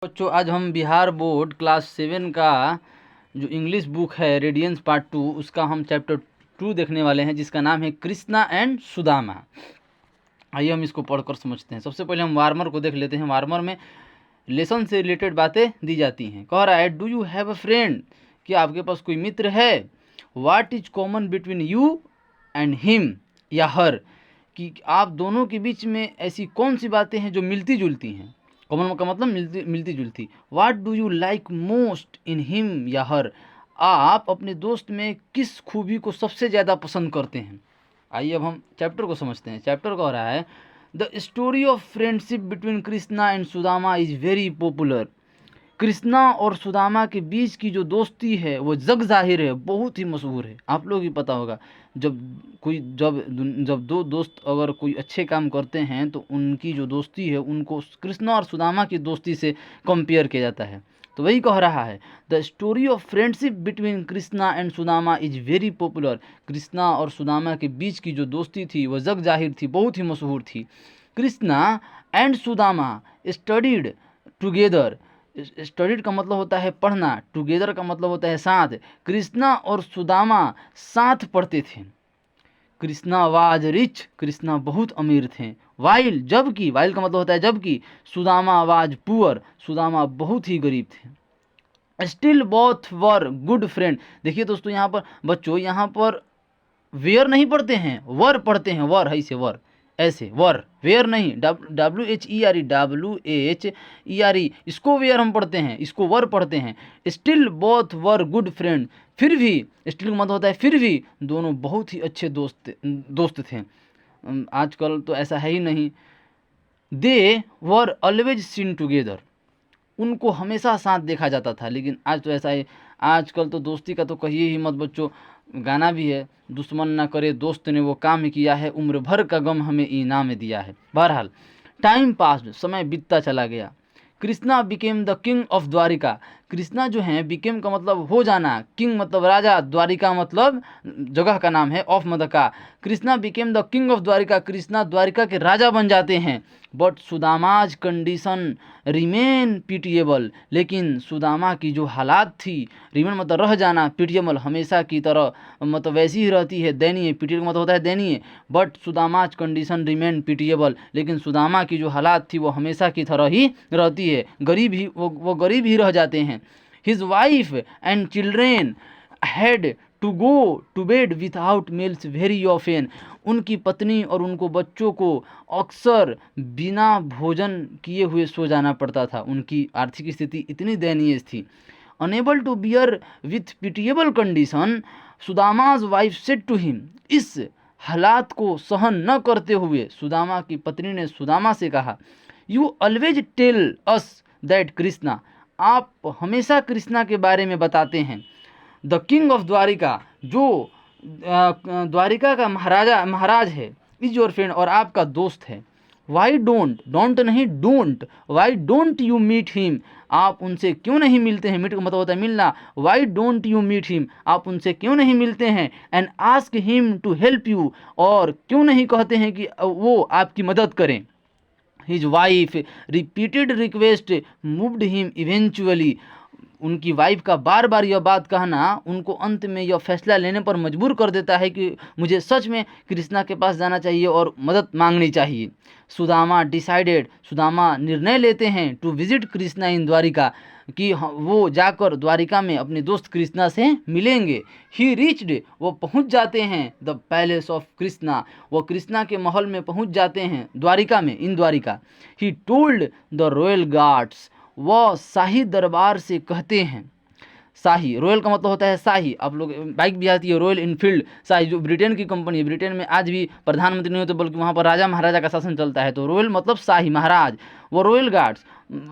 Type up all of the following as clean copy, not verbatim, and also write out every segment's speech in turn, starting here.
बच्चों आज हम बिहार बोर्ड क्लास 7 का जो इंग्लिश बुक है रेडियंस पार्ट 2 उसका हम चैप्टर 2 देखने वाले हैं, जिसका नाम है कृष्णा एंड सुदामा। आइए हम इसको पढ़कर समझते हैं। सबसे पहले हम वार्मर को देख लेते हैं। वार्मर में लेसन से रिलेटेड बातें दी जाती हैं। कह रहा है do you have a friend, कि आपके पास कोई मित्र है। What is common between you and him या हर, कि आप दोनों के बीच में ऐसी कौन सी बातें हैं जो मिलती जुलती हैं। कॉमन का मतलब मिलती जुलती। What do you like most in him या हर, आप अपने दोस्त में किस खूबी को सबसे ज़्यादा पसंद करते हैं। आइए अब हम चैप्टर को समझते हैं। चैप्टर कह रहा है the story of friendship between Krishna and Sudama is very popular. Krishna और सुदामा के बीच की जो दोस्ती है वो जग जाहिर है, बहुत ही मशहूर है। आप लोग ही पता होगा, जब दो दोस्त अगर कोई अच्छे काम करते हैं तो उनकी जो दोस्ती है उनको कृष्णा और सुदामा की दोस्ती से कंपेयर किया जाता है। तो वही कह रहा है the story of friendship between Krishna and Sudama is very popular. Krishna और सुदामा के बीच की जो दोस्ती थी वह जग जाहिर थी, बहुत ही मशहूर थी। Krishna and Sudama studied together. Studied का मतलब होता है पढ़ना, टुगेदर का मतलब होता है साथ। कृष्णा और सुदामा साथ पढ़ते थे। कृष्णा वाज रिच, कृष्णा बहुत अमीर थे। वाइल जबकि, वाइल का मतलब होता है जबकि, सुदामा वाज पुअर, सुदामा बहुत ही गरीब थे। Still both were good friend. देखिए दोस्तों, यहाँ पर बच्चों, यहाँ पर वेयर नहीं पढ़ते हैं, वर पढ़ते हैं। वर है इसे वर, ऐसे वर, वेयर नहीं, WHERE, इसको वेयर हम पढ़ते हैं, इसको वर पढ़ते हैं। Still both were good friend, फिर भी, स्टिल का मतलब होता है फिर भी, दोनों बहुत ही अच्छे दोस्त थे। आजकल तो ऐसा है ही नहीं। दे वर ऑलवेज सीन टुगेदर, उनको हमेशा साथ देखा जाता था। लेकिन आज तो ऐसा है, आजकल तो दोस्ती का तो कहिए ही मत बच्चों। गाना भी है, दुश्मन ना करे दोस्त ने वो काम किया है, उम्र भर का गम हमें इनाम दिया है। बहरहाल टाइम पास, समय बीतता चला गया। Krishna became the king of Dwarika. Krishna जो है, बिकेम का मतलब हो जाना, किंग मतलब राजा, द्वारिका मतलब जगह का नाम है, ऑफ मतलब का। Krishna became the king of Dwarika, Krishna Dwarika के राजा बन जाते हैं। But Sudama's condition remain pitiable, लेकिन सुदामा की जो हालात थी, रिमेन मतलब रह जाना, पिटिएबल हमेशा की तरह मतलब वैसी ही रहती है, दयनीय। पिटिएबल मतलब होता है दयनीय। But Sudama's condition remain pitiable, लेकिन सुदामा की जो हालात थी वो हमेशा की तरह ही रहती है, गरीब ही वो गरीब ही रह जाते हैं। His wife and children had to go to bed without meals very often. उनकी पत्नी और उनको बच्चों को अक्सर बिना भोजन किए हुए सो जाना पड़ता था। उनकी आर्थिक स्थिति इतनी दयनीय थी। Unable to bear with pitiable condition, Sudama's wife said to him. इस हालात को सहन न करते हुए सुदामा की पत्नी ने सुदामा से कहा, you always tell us that Krishna, आप हमेशा कृष्णा के बारे में बताते हैं। द किंग ऑफ द्वारिका, जो द्वारिका का महाराज है, इज योर फ्रेंड, और आपका दोस्त है। वाई डोंट, डोंट नहीं don't, why don't you meet him, आप उनसे क्यों नहीं मिलते हैं। मीट का मतलब होता है मिलना। Why don't you meet him, आप उनसे क्यों नहीं मिलते हैं। And ask him to help you, और क्यों नहीं कहते हैं कि वो आपकी मदद करें। His wife repeated request moved him eventually, उनकी वाइफ का बार बार यह बात कहना उनको अंत में यह फैसला लेने पर मजबूर कर देता है कि मुझे सच में कृष्णा के पास जाना चाहिए और मदद मांगनी चाहिए। सुदामा डिसाइडेड, सुदामा निर्णय लेते हैं टू विजिट कृष्णा इन द्वारिका, कि वो जाकर द्वारिका में अपने दोस्त कृष्णा से मिलेंगे। ही रीच्ड, वो पहुंच जाते हैं द पैलेस ऑफ कृष्णा, वो कृष्णा के महल में पहुंच जाते हैं द्वारिका में, in Dwarka. He told the royal guards, वह शाही दरबार से कहते हैं। शाही, रॉयल का मतलब होता है शाही। आप लोग बाइक भी आती है रॉयल इनफील्ड शाही, जो ब्रिटेन की कंपनी है। ब्रिटेन में आज भी प्रधानमंत्री नहीं होते बल्कि वहाँ पर राजा महाराजा का शासन चलता है। तो रॉयल मतलब शाही, महाराज। वो रॉयल गार्ड्स,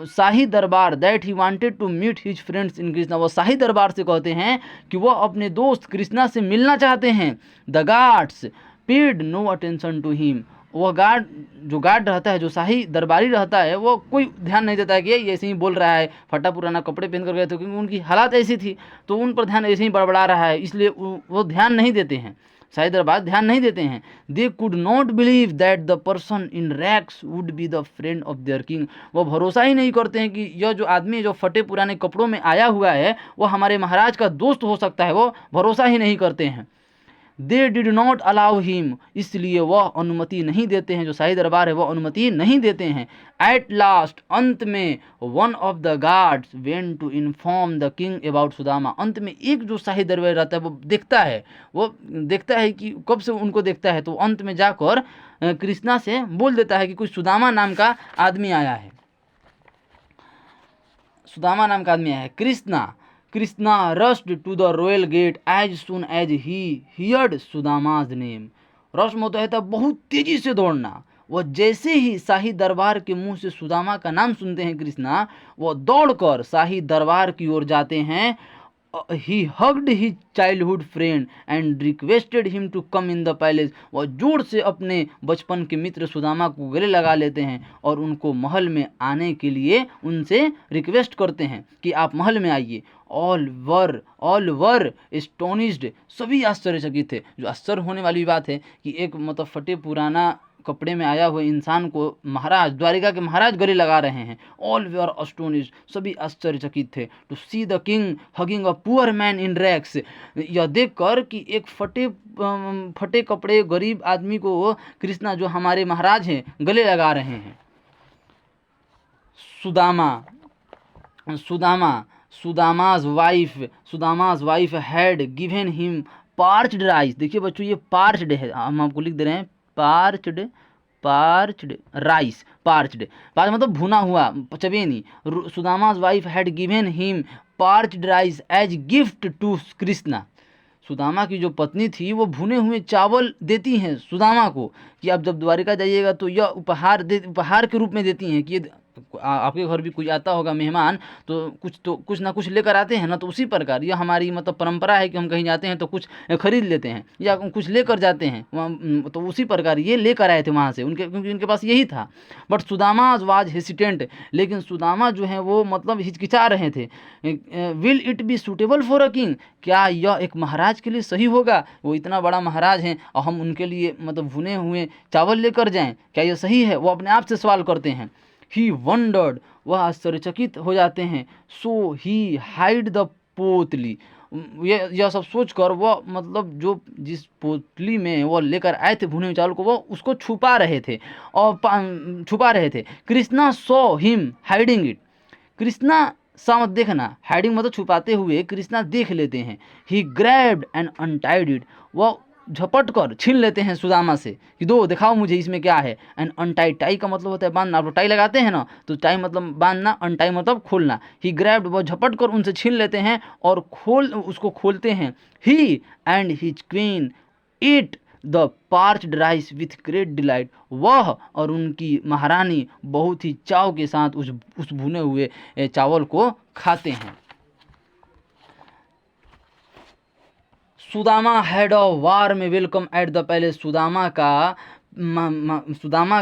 शाही दरबार, that he wanted to meet his friends in Krishna, वो शाही दरबार से कहते हैं कि वह अपने दोस्त कृष्णा से मिलना चाहते हैं। The guards paid no attention to him, वह जो गार्ड रहता है, जो शाही दरबारी रहता है, वो कोई ध्यान नहीं देता है कि ये ऐसे ही बोल रहा है, फटा पुराना कपड़े पहन कर गए थे, क्योंकि उनकी हालात ऐसी थी तो उन पर ध्यान ऐसे ही बड़बड़ा रहा है, इसलिए वो ध्यान नहीं देते हैं। शाही दरबार ध्यान नहीं देते हैं। They could not believe that the person in rags would be the friend of their king. वो भरोसा ही नहीं करते हैं कि यह जो आदमी जो फटे पुराने कपड़ों में आया हुआ है वो हमारे महाराज का दोस्त हो सकता है, वो भरोसा ही नहीं करते हैं। They did not allow him, इसलिए वह अनुमति नहीं देते हैं, जो शाही दरबार है वह अनुमति नहीं देते हैं। एट लास्ट, अंत में, one of the guards went to inform the king about Sudama. अंत में एक जो शाही दरबार रहता है वो देखता है कि कब से उनको देखता है, तो अंत में जाकर कृष्णा से बोल देता है कि कोई सुदामा नाम का आदमी आया है, सुदामा नाम का आदमी आया है। Krishna rushed to the royal gate as soon as he heard Sudama's name. Rush में तो है बहुत तेजी से दौड़ना। वह जैसे ही शाही दरबार के मुंह से सुदामा का नाम सुनते हैं कृष्णा, वह दौड़कर शाही दरबार की ओर जाते हैं। He hugged his childhood friend and requested him to come in the palace. वह जोर से अपने बचपन के मित्र सुदामा को गले लगा लेते हैं और उनको महल में आने के लिए उनसे रिक्वेस्ट करते हैं कि आप महल में आइए। ऑल वर एस्टोनिश्ड, सभी आश्चर्यचकित थे। जो आश्चर्य होने वाली बात है कि एक मतलब फटे पुराना कपड़े में आया हुए इंसान को महाराज, द्वारिका के महाराज गले लगा रहे हैं। ऑल वर एस्टोनिश्ड, सभी आश्चर्यचकित थे। To see the king hugging a poor man in rags, यह देखकर कि एक फटे कपड़े गरीब आदमी को कृष्णा जो हमारे महाराज हैं गले लगा रहे हैं। Sudama's wife had given him parched rice. देखिए बच्चों, ये पार्च्ड है, हम आपको लिख दे रहे हैं पार्च्ड राइस। पार्च्ड मतलब भुना हुआ, चबेनी। Sudama's wife had given him parched rice as gift to Krishna. Sudama की जो पत्नी थी वो भुने हुए चावल देती हैं सुदामा को कि आप जब द्वारिका जाइएगा तो यह उपहार के रूप में देती हैं कि ये आपके घर भी कोई आता होगा मेहमान तो कुछ ना कुछ लेकर आते हैं ना, तो उसी प्रकार यह हमारी मतलब परंपरा है कि हम कहीं जाते हैं तो कुछ खरीद लेते हैं या कुछ लेकर जाते हैं। तो उसी प्रकार ये लेकर आए थे वहाँ से क्योंकि उनके पास यही था। बट सुदामा वाज हेसिटेंट, लेकिन सुदामा जो है वो मतलब हिचकिचा रहे थे। Will it be suitable for a king, क्या यह एक महाराज के लिए सही होगा? वो इतना बड़ा महाराज हैं और हम उनके लिए मतलब भुने हुए चावल लेकर जाएं, क्या यह सही है? वो अपने आप से सवाल करते हैं। ही वंडर्ड, वह आश्चर्यचकित हो जाते हैं। सो ही हाइड द पोतली, यह सब सोचकर वह मतलब जो जिस पोतली में वो लेकर आए थे भुने हुए चावल को, वो उसको छुपा रहे थे। Krishna saw him hiding it, Krishna सा मत देखना, हाइडिंग मतलब छुपाते हुए कृष्णा देख लेते हैं। ही ग्रैब्ड एंड अनटाइड इट, वह झपट कर छीन लेते हैं सुदामा से कि दो दिखाओ मुझे इसमें क्या है। एंड अनटाई, टाई का मतलब होता है बांधना, आप लोग टाई लगाते हैं ना, तो टाई मतलब बांधना, अनटाई मतलब खोलना। ही ग्रैब्ड, वो झपट कर उनसे छीन लेते हैं और उसको खोलते हैं। He and his queen eat the parched rice with great delight, वह और उनकी महारानी बहुत ही चाव के साथ उस भुने हुए चावल को खाते हैं। Sudama had a warm welcome at the palace, Sudama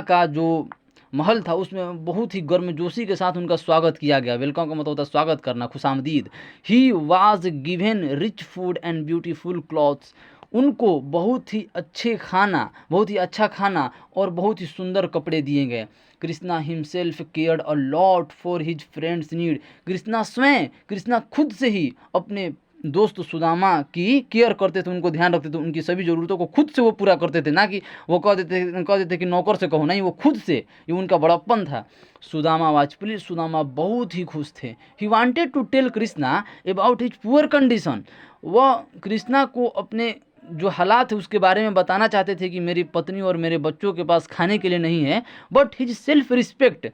का जो महल था उसमें बहुत ही गर्मजोशी के साथ उनका स्वागत किया गया। वेलकम का मतलब होता है स्वागत करना, खुशामदीद। He was given rich food and beautiful clothes, उनको बहुत ही अच्छा खाना और बहुत ही सुंदर कपड़े दिए गए। Krishna himself cared a lot for his friend's need, Krishna खुद से ही अपने दोस्त सुदामा की केयर करते थे, उनको ध्यान रखते थे, उनकी सभी ज़रूरतों को खुद से वो पूरा करते थे, ना कि वो कह देते कि नौकर से कहो, नहीं, वो खुद से, ये उनका बड़प्पन था। सुदामा वाज प्लीज, सुदामा बहुत ही खुश थे। He wanted to tell Krishna about his poor condition, वह कृष्णा को अपने जो हालात है उसके बारे में बताना चाहते थे कि मेरी पत्नी और मेरे बच्चों के पास खाने के लिए नहीं है। बट हिज सेल्फ रिस्पेक्ट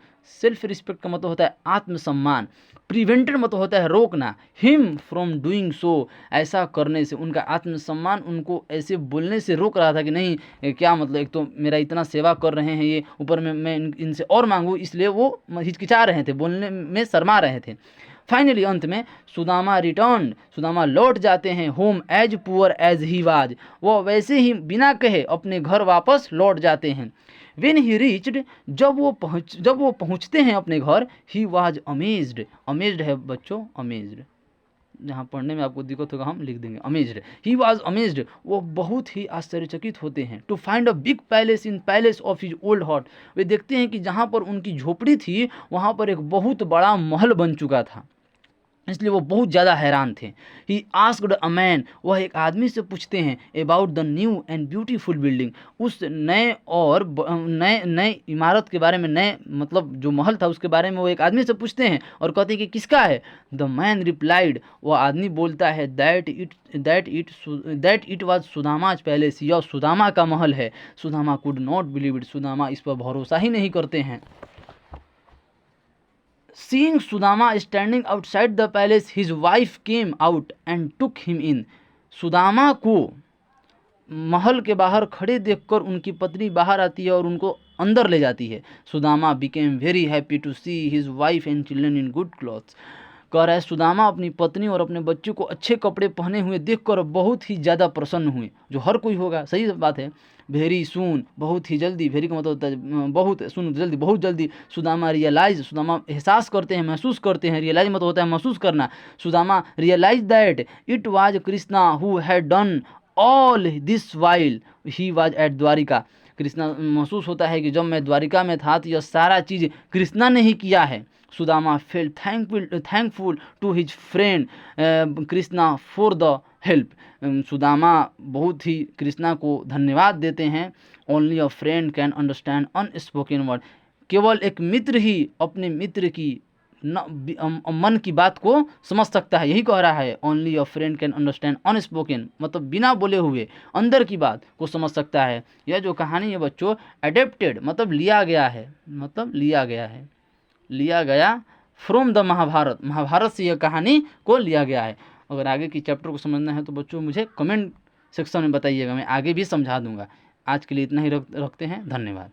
का मतलब होता है आत्मसम्मान, प्रिवेंटेड मतलब होता है रोकना, हिम फ्रॉम डूइंग सो, ऐसा करने से उनका आत्मसम्मान उनको ऐसे बोलने से रोक रहा था कि नहीं, क्या मतलब, एक तो मेरा इतना सेवा कर रहे हैं ये, ऊपर में मैं इनसे और मांगूँ, इसलिए वो हिचकिचा रहे थे, बोलने में शर्मा रहे थे। फाइनली अंत में सुदामा लौट जाते हैं home as poor as he was, वो वैसे ही बिना कहे अपने घर वापस लौट जाते हैं। When he reached, जब वो पहुँचते हैं अपने घर, ही वाज अमेज्ड है बच्चों, अमेज्ड, जहाँ पढ़ने में आपको दिक्कत होगा हम लिख देंगे अमेज्ड। ही वॉज अमेज्ड, वो बहुत ही आश्चर्यचकित होते हैं। To find a big palace in palace of his old heart, वे देखते हैं कि जहाँ पर उनकी झोपड़ी थी वहाँ पर एक बहुत बड़ा महल बन चुका था, इसलिए वो बहुत ज़्यादा हैरान थे। ही आस्क्ड अ मैन, वह एक आदमी से पूछते हैं about the new and beautiful building, उस नए और नए नए इमारत के बारे में, नए मतलब जो महल था उसके बारे में वो एक आदमी से पूछते हैं और कहते हैं कि किसका है। द मैन रिप्लाइड, वह आदमी बोलता है that it was Sudama's palace, यह सुदामा का महल है। Sudama could not believe it, Sudama इस पर भरोसा ही नहीं करते हैं। Seeing Sudama standing outside the palace, his wife came out and took him in. Sudama को महल के बाहर खड़े देखकर उनकी पत्नी बाहर आती है और उनको अंदर ले जाती है। Sudama became very happy to see his wife and children in good clothes. कह रहा है सुदामा अपनी पत्नी और अपने बच्चों को अच्छे कपड़े पहने हुए देखकर बहुत ही ज़्यादा प्रसन्न हुए, जो हर कोई होगा, सही बात है। वेरी सून, बहुत ही जल्दी, वेरी का मतलब होता है बहुत, सुन जल्दी, बहुत जल्दी। सुदामा रियलाइज, सुदामा एहसास करते हैं, महसूस करते हैं। रियलाइज मतलब होता है महसूस करना। Sudama realize that it was Krishna who had done all this while he was at Dwarika. Krishna महसूस होता है कि जब मैं द्वारिका में था तो यह सारा चीज़ कृष्णा ने ही किया है। Sudama felt thankful to his friend Krishna for the help. Sudama बहुत ही कृष्णा को धन्यवाद देते हैं। Only a friend can understand unspoken word, केवल एक मित्र ही अपने मित्र की मन की बात को समझ सकता है, यही कह रहा है। Only a friend can understand unspoken, मतलब बिना बोले हुए अंदर की बात को समझ सकता है। यह जो कहानी है बच्चों एडेप्टेड मतलब लिया गया है, मतलब लिया गया फ्रॉम द महाभारत, महाभारत से यह कहानी को लिया गया है। अगर आगे की चैप्टर को समझना है तो बच्चों मुझे कमेंट सेक्शन में बताइएगा, मैं आगे भी समझा दूंगा। आज के लिए इतना ही रखते हैं, धन्यवाद।